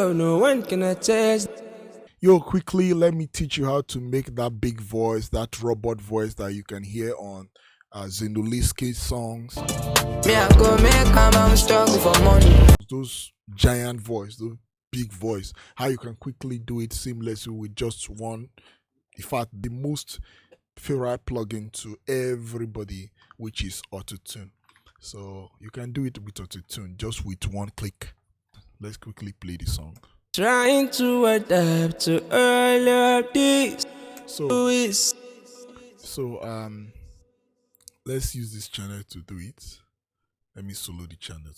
well, no one can attest. Yo, quickly, let me teach you how to make that big voice, that robot voice that you can hear on Zinoleesky songs. Me, I go make I'm struggle for money. Those giant voice, those big voice, how you can quickly do it seamlessly with just one. In fact, the most favorite plugin to everybody, which is Auto-Tune. So you can do it with Auto-Tune just with one click. Let's quickly play the song. Trying to adapt to all of this. So let's use this channel to do it. Let me solo the channel.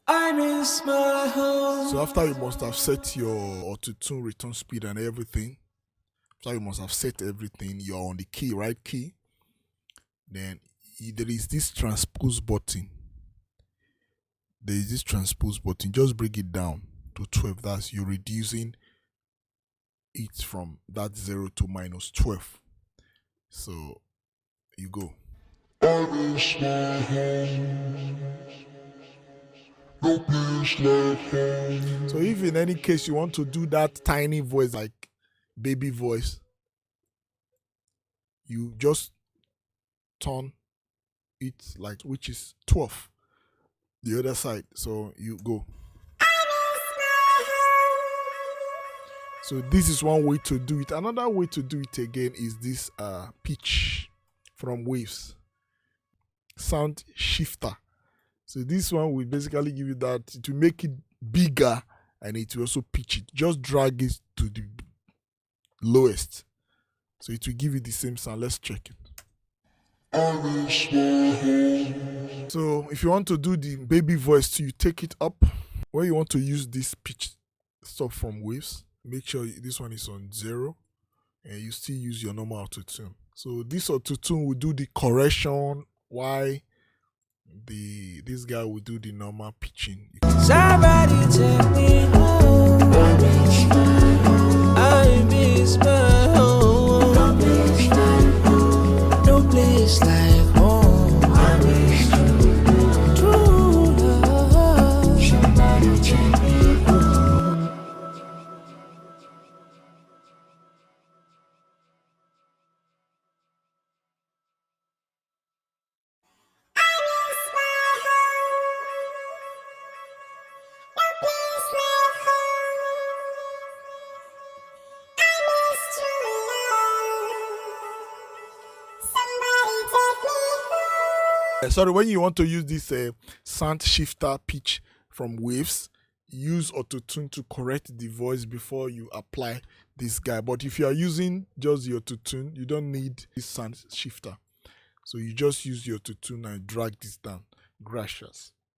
I miss my home. So after you must have set your Auto-Tune return speed and everything, after you must have set everything, you're on the key, right key. Then there is this transpose button. There is this transpose button. Just bring it down to 12. That's you're reducing it from that 0 to -12. So you go. I miss my home. No place like home. So if in any case you want to do that tiny voice, like baby voice, you just turn it like, which is 12, the other side. So you go. So this is one way to do it. Another way to do it again is this pitch from Waves sound shifter. So this one will basically give you that, to make it bigger, and it will also pitch it. Just drag it to the lowest, so it will give you the same sound. Let's check it. So if you want to do the baby voice too, you take it up. When you want to use this pitch stuff from Waves, make sure this one is on 0, and you still use your normal Auto-Tune. So this Auto-Tune will do the correction, why this guy will do the normal pitching. Somebody take me home. I miss my home. No place like home. I miss true love. Somebody take me home. Sorry, when you want to use this sound shifter pitch from Waves, use Auto-Tune to correct the voice before you apply this guy. But if you are using just the Auto-Tune, you don't need this sound shifter. So you just use your Auto-Tune and drag this down. Gracias.